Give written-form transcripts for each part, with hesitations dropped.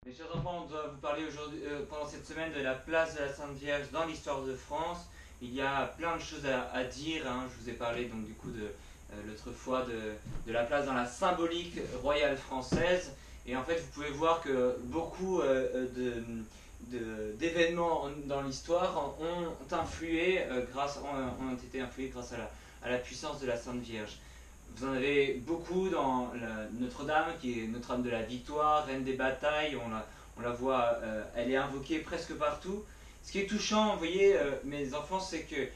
Mes chers enfants, on doit vous parler aujourd'hui, pendant cette semaine de la place de la Sainte Vierge dans l'histoire de France. Il y a plein de choses à dire, hein. Je vous ai parlé donc du coup de l'autre fois de la place dans la symbolique royale française. Et en fait, vous pouvez voir que beaucoup d'événements dans l'histoire ont été influés grâce à la puissance de la Sainte Vierge. Vous en avez beaucoup dans Notre-Dame, qui est Notre-Dame de la Victoire, Reine des batailles, on la voit, elle est invoquée presque partout. Ce qui est touchant, vous voyez, mes enfants, c'est que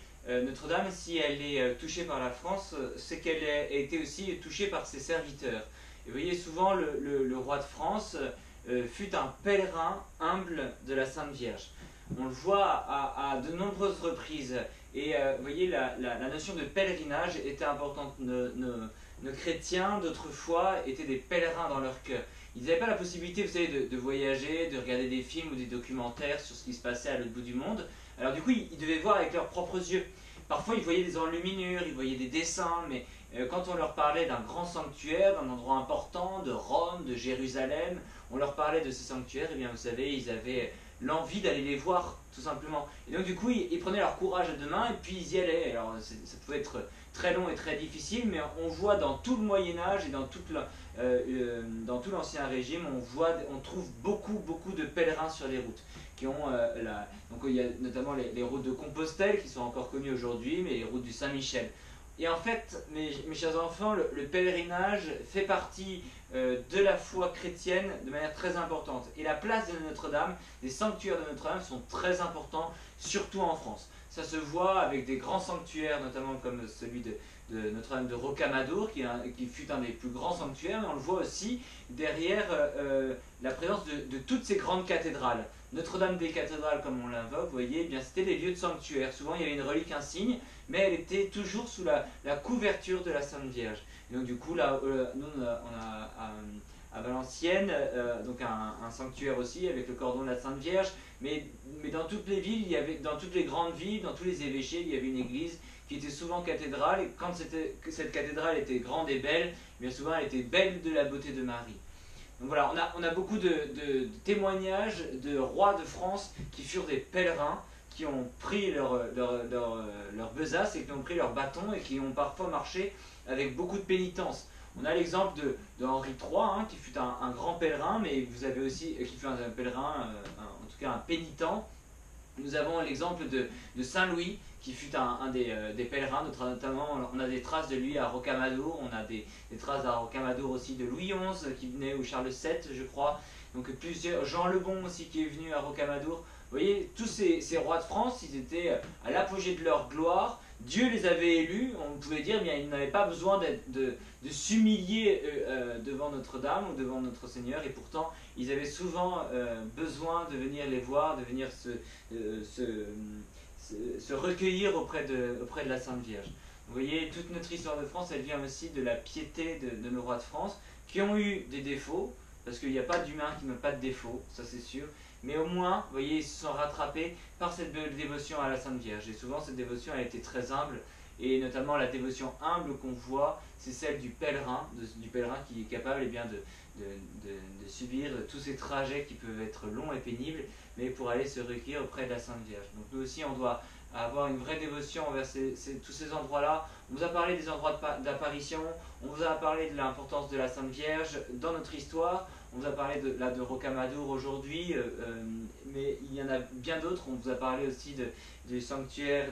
Notre-Dame, si elle est touchée par la France, c'est qu'elle a été aussi touchée par ses serviteurs. Et vous voyez, souvent, le roi de France fut un pèlerin humble de la Sainte Vierge. On le voit à de nombreuses reprises. Et vous voyez, la notion de pèlerinage était importante. Nos chrétiens d'autrefois étaient des pèlerins dans leur cœur. Ils n'avaient pas la possibilité, vous savez, de voyager, de regarder des films ou des documentaires sur ce qui se passait à l'autre bout du monde. Alors du coup, ils devaient voir avec leurs propres yeux. Parfois, ils voyaient des enluminures, ils voyaient des dessins, mais quand on leur parlait d'un grand sanctuaire, d'un endroit important, de Rome, de Jérusalem, on leur parlait de ces sanctuaires, et bien vous savez, ils avaient l'envie d'aller les voir, tout simplement. Et donc du coup, ils prenaient leur courage à deux mains et puis ils y allaient. Alors ça pouvait être très long et très difficile, mais on voit dans tout le Moyen-Âge et dans tout l'Ancien Régime, on trouve beaucoup de pèlerins sur les routes. Donc il y a notamment les routes de Compostelle qui sont encore connues aujourd'hui, mais les routes du Saint-Michel. Et en fait, mes chers enfants, le pèlerinage fait partie de la foi chrétienne de manière très importante. Et la place de Notre-Dame, les sanctuaires de Notre-Dame sont très importants, surtout en France. Ça se voit avec des grands sanctuaires, notamment comme celui de Notre-Dame de Rocamadour, qui fut un des plus grands sanctuaires, mais on le voit aussi derrière la présence de toutes ces grandes cathédrales. Notre-Dame des cathédrales, comme on l'invoque, vous voyez, eh bien c'était des lieux de sanctuaire. Souvent, il y avait une relique insigne, mais elle était toujours sous la couverture de la Sainte Vierge. Et donc, du coup, là, nous, on a à Valenciennes donc un sanctuaire aussi avec le cordon de la Sainte Vierge. Mais dans toutes les villes, dans toutes les grandes villes, dans tous les évêchés, il y avait une église qui était souvent cathédrale. Et quand cette cathédrale était grande et belle, bien souvent, elle était belle de la beauté de Marie. Donc voilà, on a beaucoup de témoignages de rois de France qui furent des pèlerins, qui ont pris leur besace et qui ont pris leur bâton et qui ont parfois marché avec beaucoup de pénitence. On a l'exemple de Henri III, hein, qui fut un grand pèlerin, mais vous avez aussi, qui fut un pèlerin, en tout cas un pénitent. Nous avons l'exemple de Saint-Louis, qui fut un des pèlerins, notamment on a des traces de lui à Rocamadour, on a des traces à Rocamadour aussi de Louis XI qui venait, ou Charles VII je crois, donc plusieurs, Jean le Bon aussi qui est venu à Rocamadour. Vous voyez, tous ces rois de France, ils étaient à l'apogée de leur gloire, Dieu les avait élus, on pouvait dire, bien, ils n'avaient pas besoin de s'humilier devant Notre-Dame ou devant notre Seigneur, et pourtant ils avaient souvent besoin de venir les voir, de venir se recueillir auprès de la Sainte Vierge. Vous voyez, toute notre histoire de France, elle vient aussi de la piété de nos rois de France, qui ont eu des défauts, parce qu'il n'y a pas d'humain qui n'a pas de défauts, ça c'est sûr, mais au moins, vous voyez, ils se sont rattrapés par cette belle dévotion à la Sainte Vierge. Et souvent, cette dévotion a été très humble, et notamment la dévotion humble qu'on voit, c'est celle du pèlerin qui est capable eh bien, de subir tous ces trajets qui peuvent être longs et pénibles, mais pour aller se recueillir auprès de la Sainte Vierge. Donc nous aussi, on doit avoir une vraie dévotion envers tous ces endroits-là. On vous a parlé des endroits d'apparition, on vous a parlé de l'importance de la Sainte Vierge dans notre histoire, on vous a parlé de Rocamadour aujourd'hui, mais il y en a bien d'autres. On vous a parlé aussi du sanctuaire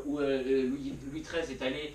où Louis XIII est allé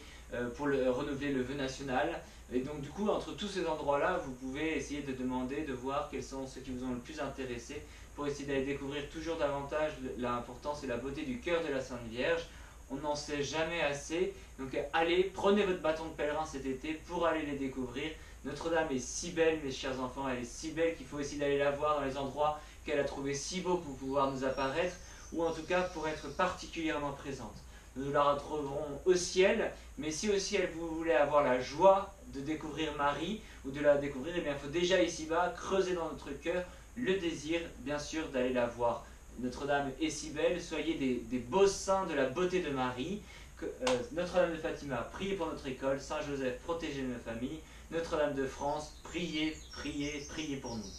pour renouveler le vœu national. Et donc du coup, entre tous ces endroits-là, vous pouvez essayer de demander, de voir quels sont ceux qui vous ont le plus intéressé, pour essayer d'aller découvrir toujours davantage l'importance et la beauté du cœur de la Sainte Vierge. On n'en sait jamais assez, donc allez, prenez votre bâton de pèlerin cet été pour aller les découvrir. Notre-Dame est si belle, mes chers enfants, elle est si belle qu'il faut essayer d'aller la voir dans les endroits qu'elle a trouvés si beaux pour pouvoir nous apparaître, ou en tout cas pour être particulièrement présente. Nous la retrouverons au ciel, mais si au ciel vous voulez avoir la joie de découvrir Marie, ou de la découvrir, eh bien il faut déjà ici-bas creuser dans notre cœur le désir, bien sûr, d'aller la voir. Notre-Dame est si belle, soyez des beaux saints de la beauté de Marie. Notre-Dame de Fatima, priez pour notre école. Saint Joseph, protégez nos familles. Notre-Dame de France, priez, priez, priez pour nous.